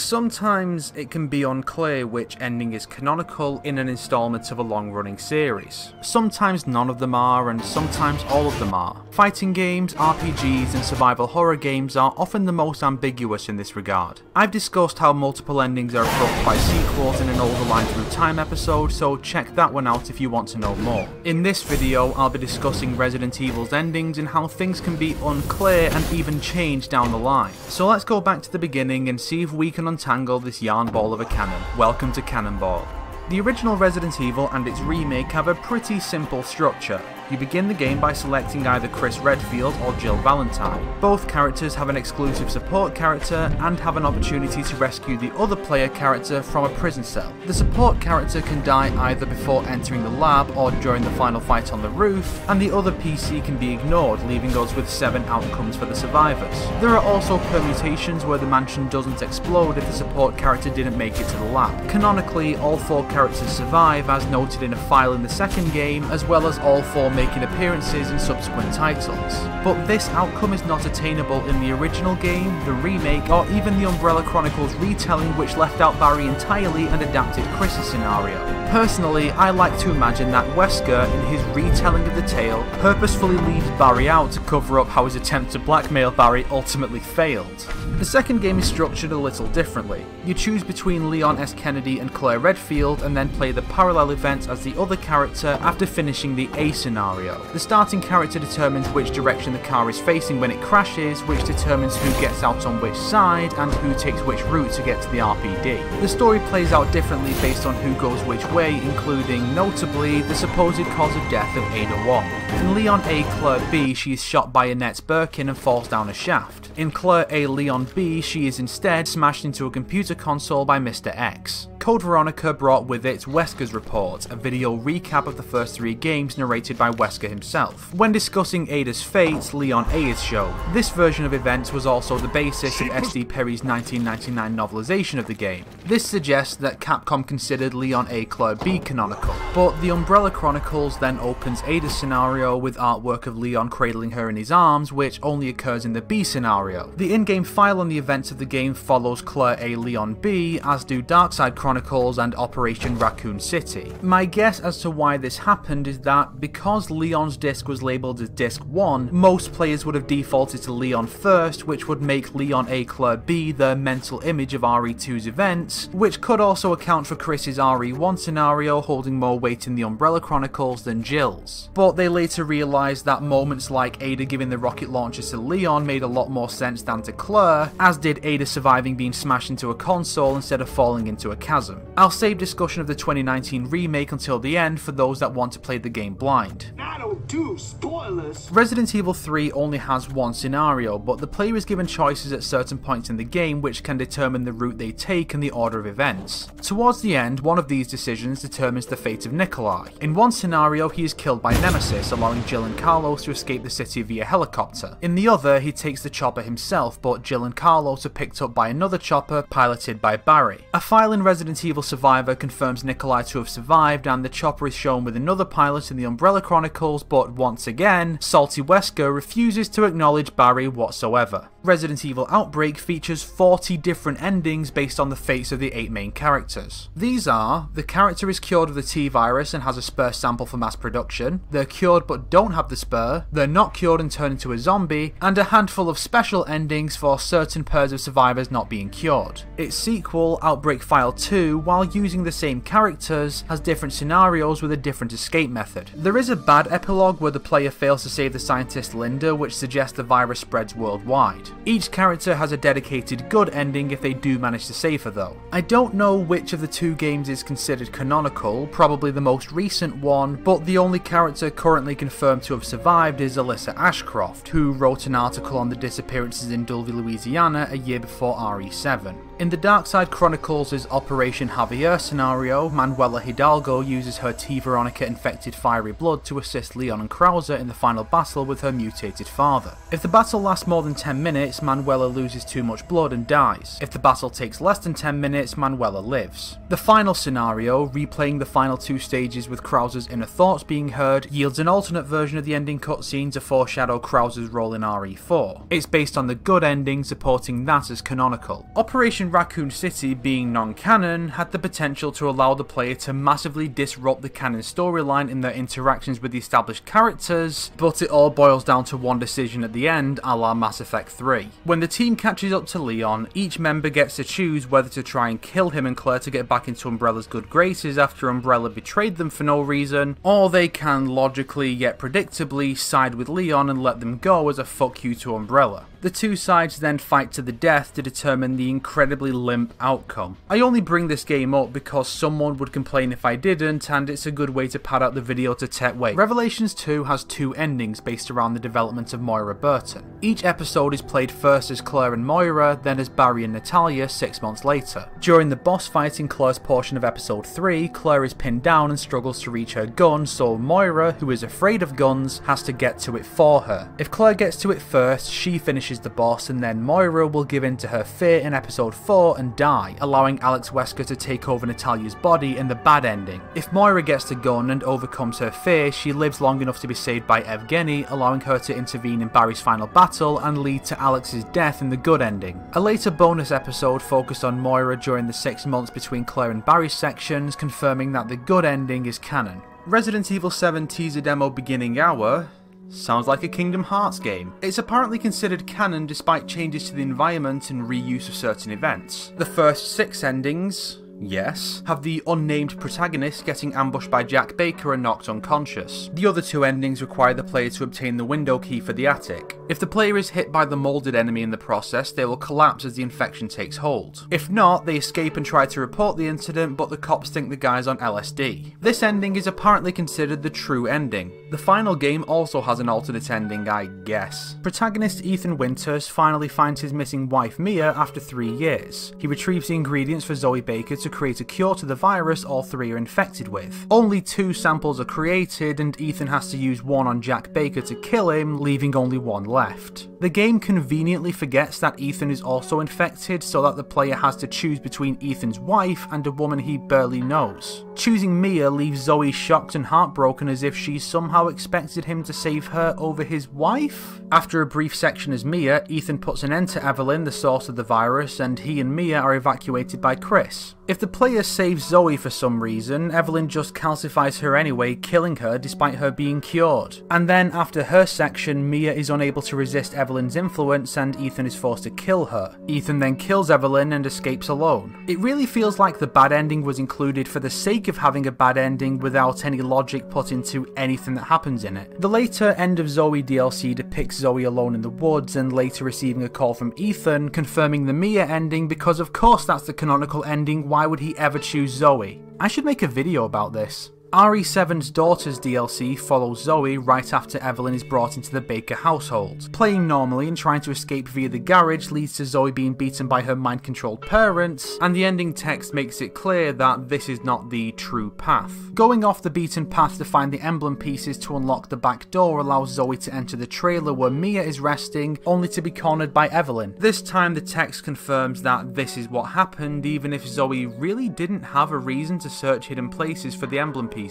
Sometimes it can be unclear which ending is canonical in an installment of a long-running series. Sometimes none of them are, and sometimes all of them are. Fighting games, RPGs, and survival horror games are often the most ambiguous in this regard. I've discussed how multiple endings are approached by sequels in an older Line Through Time episode, so check that one out if you want to know more. In this video, I'll be discussing Resident Evil's endings and how things can be unclear and even change down the line. So let's go back to the beginning and see if we can untangle this yarn ball of a canon. Welcome to Cannonball. The original Resident Evil and its remake have a pretty simple structure. You begin the game by selecting either Chris Redfield or Jill Valentine. Both characters have an exclusive support character and have an opportunity to rescue the other player character from a prison cell. The support character can die either before entering the lab or during the final fight on the roof, and the other PC can be ignored, leaving us with 7 outcomes for the survivors. There are also permutations where the mansion doesn't explode if the support character didn't make it to the lab. Canonically, all 4 characters survive, as noted in a file in the second game, as well as all 4 making appearances in subsequent titles. But this outcome is not attainable in the original game, the remake, or even the Umbrella Chronicles retelling, which left out Barry entirely and adapted Chris's scenario. Personally, I like to imagine that Wesker, in his retelling of the tale, purposefully leaves Barry out to cover up how his attempt to blackmail Barry ultimately failed. The second game is structured a little differently. You choose between Leon S. Kennedy and Claire Redfield and then play the parallel events as the other character after finishing the A scenario. The starting character determines which direction the car is facing when it crashes, which determines who gets out on which side and who takes which route to get to the RPD. The story plays out differently based on who goes which way, including, notably, the supposed cause of death of Ada Wong. In Leon A. Claire B, she is shot by Annette Birkin and falls down a shaft. In Claire A. Leon B, she is instead smashed into a computer console by Mr. X. Code Veronica brought with it Wesker's report, a video recap of the first 3 games narrated by Wesker himself. When discussing Ada's fate, Leon A is shown. This version of events was also the basis of S.D. Perry's 1999 novelization of the game. This suggests that Capcom considered Leon A. Claire B canonical, but the Umbrella Chronicles then opens Ada's scenario with artwork of Leon cradling her in his arms, which only occurs in the B scenario. The in-game file on the events of the game follows Claire A. Leon B, as do Darkside Chronicles and Operation Raccoon City. My guess as to why this happened is that because Leon's disc was labelled as Disc 1, most players would have defaulted to Leon first, which would make Leon A. Claire B the mental image of RE2's events, which could also account for Chris's RE1 scenario holding more weight in the Umbrella Chronicles than Jill's. But they later realised that moments like Ada giving the rocket launchers to Leon made a lot more sense than to Claire, as did Ada surviving being smashed into a console instead of falling into a chasm. I'll save discussion of the 2019 remake until the end for those that want to play the game blind. I don't do spoilers. Resident Evil 3 only has one scenario, but the player is given choices at certain points in the game which can determine the route they take and the order of events. Towards the end, one of these decisions determines the fate of Nikolai. In one scenario, he is killed by Nemesis, allowing Jill and Carlos to escape the city via helicopter. In the other, he takes the chopper himself, but Jill and Carlos are picked up by another chopper piloted by Barry. A file in Resident Evil Survivor confirms Nikolai to have survived, and the chopper is shown with another pilot in the Umbrella Chronicles, but once again, Salty Wesker refuses to acknowledge Barry whatsoever. Resident Evil Outbreak features 40 different endings based on the fates of the 8 main characters. These are: the character is cured of the T-virus and has a spur sample for mass production, they're cured but don't have the spur, they're not cured and turn into a zombie, and a handful of special endings for certain pairs of survivors not being cured. Its sequel, Outbreak File 2, while using the same characters, has different scenarios with a different escape method. There is a bad epilogue where the player fails to save the scientist Linda, which suggests the virus spreads worldwide. Each character has a dedicated good ending if they do manage to save her though. I don't know which of the 2 games is considered canonical, probably the most recent one, but the only character currently confirmed to have survived is Alyssa Ashcroft, who wrote an article on the disappearances in Dulvey, Louisiana a year before RE7. In the Darkside Chronicles' Operation Javier scenario, Manuela Hidalgo uses her T-Veronica infected fiery blood to assist Leon and Krauser in the final battle with her mutated father. If the battle lasts more than 10 minutes, Manuela loses too much blood and dies. If the battle takes less than 10 minutes, Manuela lives. The final scenario, replaying the final 2 stages with Krauser's inner thoughts being heard, yields an alternate version of the ending cutscene to foreshadow Krauser's role in RE4. It's based on the good ending, supporting that as canonical. Operation Raccoon City being non-canon had the potential to allow the player to massively disrupt the canon storyline in their interactions with the established characters, but it all boils down to one decision at the end, a la Mass Effect 3. When the team catches up to Leon, each member gets to choose whether to try and kill him and Claire to get back into Umbrella's good graces after Umbrella betrayed them for no reason, or they can logically yet predictably side with Leon and let them go as a fuck you to Umbrella. The two sides then fight to the death to determine the incredibly limp outcome. I only bring this game up because someone would complain if I didn't, and it's a good way to pad out the video to tech weight. Revelations 2 has two endings based around the development of Moira Burton. Each episode is played first as Claire and Moira, then as Barry and Natalia 6 months later. During the boss fight in Claire's portion of episode 3, Claire is pinned down and struggles to reach her gun, so Moira, who is afraid of guns, has to get to it for her. If Claire gets to it first, she finishes the boss, and then Moira will give in to her fear in episode 4 and die, allowing Alex Wesker to take over Natalia's body in the bad ending. If Moira gets the gun and overcomes her fear, she lives long enough to be saved by Evgeny, allowing her to intervene in Barry's final battle and lead to Alex's death in the good ending. A later bonus episode focused on Moira during the 6 months between Claire and Barry's sections, confirming that the good ending is canon. Resident Evil 7 teaser demo beginning hour sounds like a Kingdom Hearts game. It's apparently considered canon despite changes to the environment and reuse of certain events. The first 6 endings, yes, have the unnamed protagonist getting ambushed by Jack Baker and knocked unconscious. The other 2 endings require the player to obtain the window key for the attic. If the player is hit by the moulded enemy in the process, they will collapse as the infection takes hold. If not, they escape and try to report the incident, but the cops think the guy's on LSD. This ending is apparently considered the true ending. The final game also has an alternate ending, I guess. Protagonist Ethan Winters finally finds his missing wife Mia after 3 years. He retrieves the ingredients for Zoe Baker to create a cure to the virus all 3 are infected with. Only 2 samples are created, and Ethan has to use one on Jack Baker to kill him, leaving only one left. The game conveniently forgets that Ethan is also infected, so that the player has to choose between Ethan's wife and a woman he barely knows. Choosing Mia leaves Zoe shocked and heartbroken, as if she somehow expected him to save her over his wife. After a brief section as Mia, Ethan puts an end to Evelyn, the source of the virus, and he and Mia are evacuated by Chris. If the player saves Zoe for some reason, Evelyn just calcifies her anyway, killing her despite her being cured. And then after her section, Mia is unable to resist Evelyn's influence and Ethan is forced to kill her. Ethan then kills Evelyn and escapes alone. It really feels like the bad ending was included for the sake of having a bad ending without any logic put into anything that happens in it. The later End of Zoe DLC depicts Zoe alone in the woods and later receiving a call from Ethan confirming the Mia ending, because of course that's the canonical ending. Why would he ever choose Zoe? I should make a video about this. RE7's Daughters DLC follows Zoe right after Evelyn is brought into the Baker household. Playing normally and trying to escape via the garage leads to Zoe being beaten by her mind-controlled parents, and the ending text makes it clear that this is not the true path. Going off the beaten path to find the emblem pieces to unlock the back door allows Zoe to enter the trailer where Mia is resting, only to be cornered by Evelyn. This time the text confirms that this is what happened, even if Zoe really didn't have a reason to search hidden places for the emblem pieces.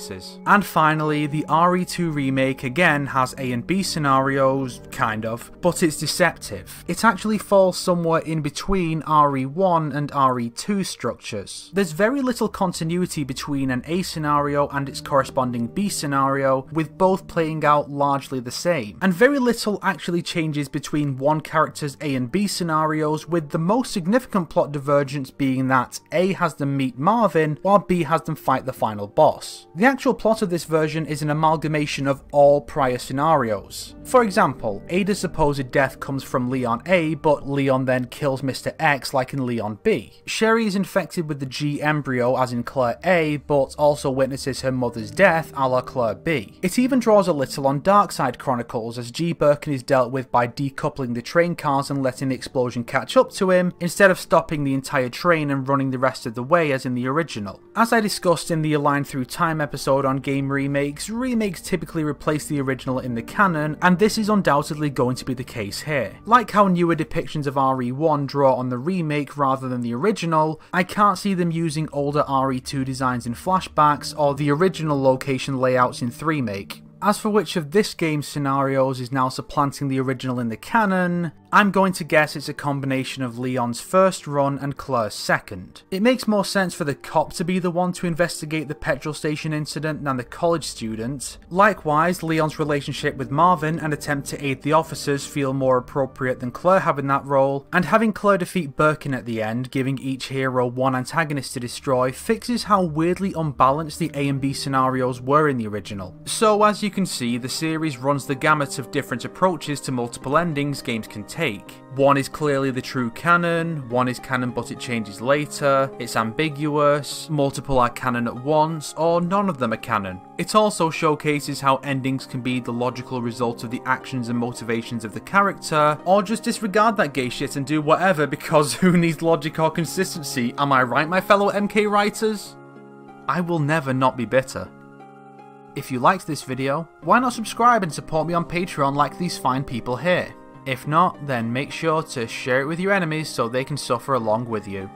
And finally, the RE2 remake again has A and B scenarios, kind of, but it's deceptive. It actually falls somewhere in between RE1 and RE2 structures. There's very little continuity between an A scenario and its corresponding B scenario, with both playing out largely the same. And very little actually changes between one character's A and B scenarios, with the most significant plot divergence being that A has them meet Marvin, while B has them fight the final boss. The actual plot of this version is an amalgamation of all prior scenarios. For example, Ada's supposed death comes from Leon A, but Leon then kills Mr. X like in Leon B. Sherry is infected with the G embryo as in Claire A, but also witnesses her mother's death a la Claire B. It even draws a little on Darkside Chronicles, as G. Birkin is dealt with by decoupling the train cars and letting the explosion catch up to him, instead of stopping the entire train and running the rest of the way as in the original. As I discussed in the Align Through Time episode on game remakes typically replace the original in the canon, and this is undoubtedly going to be the case here. Like how newer depictions of RE1 draw on the remake rather than the original, I can't see them using older RE2 designs in flashbacks or the original location layouts in 3make. As for which of this game's scenarios is now supplanting the original in the canon, I'm going to guess it's a combination of Leon's first run and Claire's second. It makes more sense for the cop to be the one to investigate the petrol station incident than the college student. Likewise, Leon's relationship with Marvin and attempt to aid the officers feel more appropriate than Claire having that role, and having Claire defeat Birkin at the end, giving each hero one antagonist to destroy, fixes how weirdly unbalanced the A and B scenarios were in the original. So as you can see, the series runs the gamut of different approaches to multiple endings games can take. One is clearly the true canon, one is canon but it changes later, it's ambiguous, multiple are canon at once, or none of them are canon. It also showcases how endings can be the logical result of the actions and motivations of the character, or just disregard that gay shit and do whatever because who needs logic or consistency, am I right my fellow MK writers? I will never not be bitter. If you liked this video, why not subscribe and support me on Patreon like these fine people here? If not, then make sure to share it with your enemies so they can suffer along with you.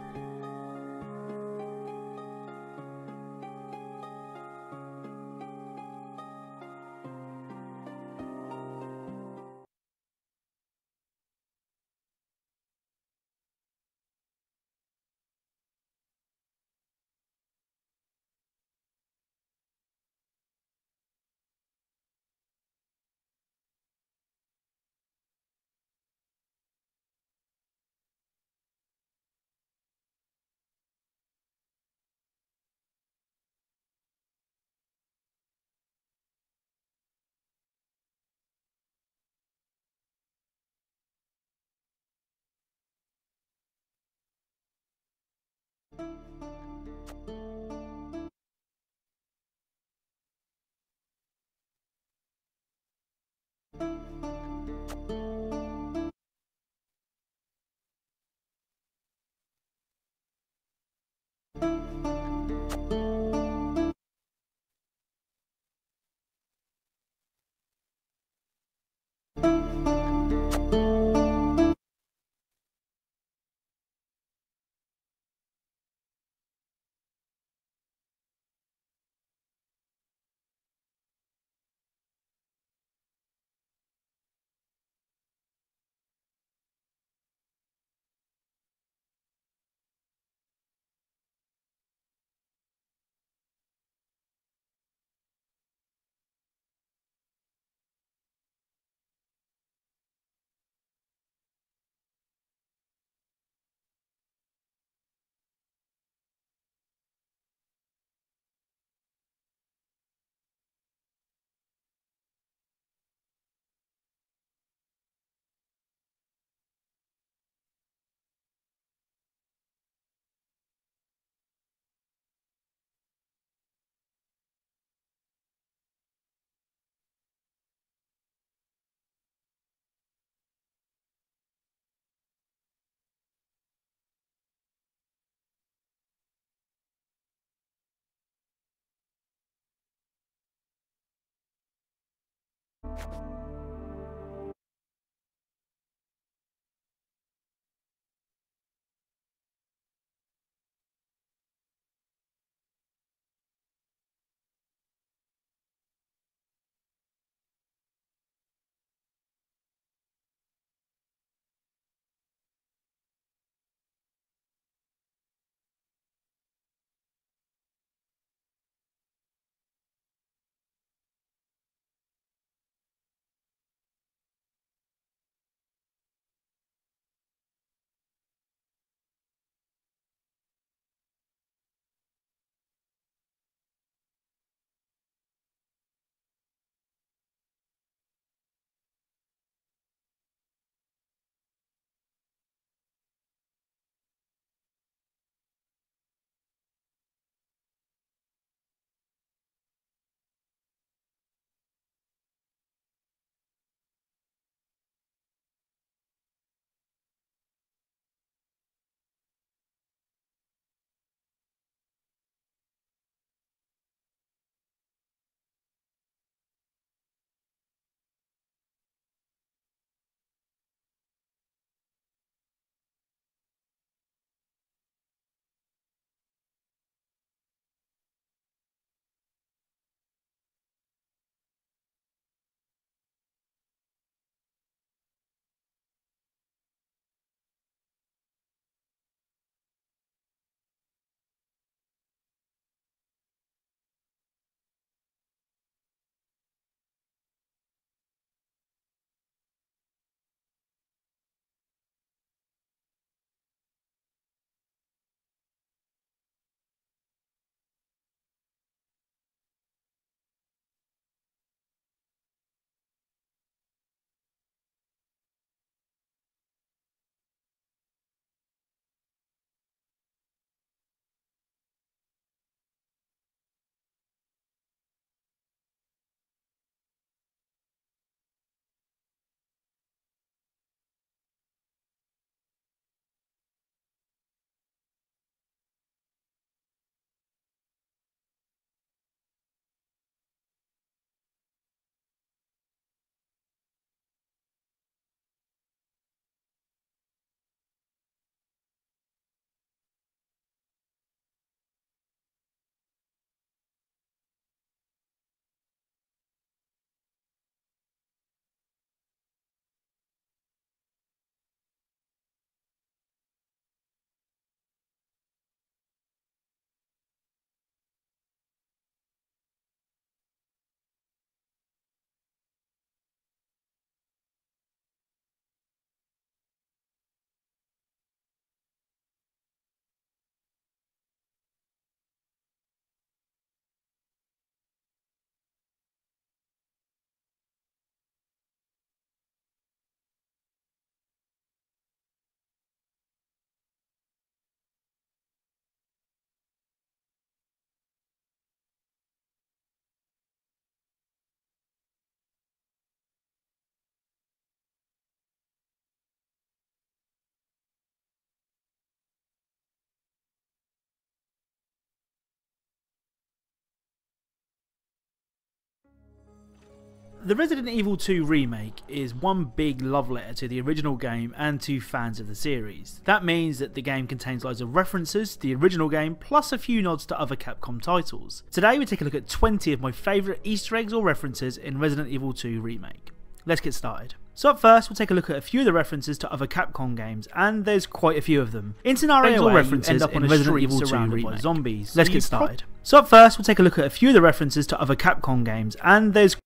The Resident Evil 2 remake is one big love letter to the original game and to fans of the series. That means that the game contains loads of references to the original game plus a few nods to other Capcom titles. Today we take a look at 20 of my favourite Easter eggs or references in Resident Evil 2 remake. Let's get started. So up first, we'll take a look at a few of the references to other Capcom games, and there's quite a few of them. In scenarios or references end up on Resident Evil 2 surrounded by zombies. Let's get started. So up first, we'll take a look at a few of the references to other Capcom games, and there's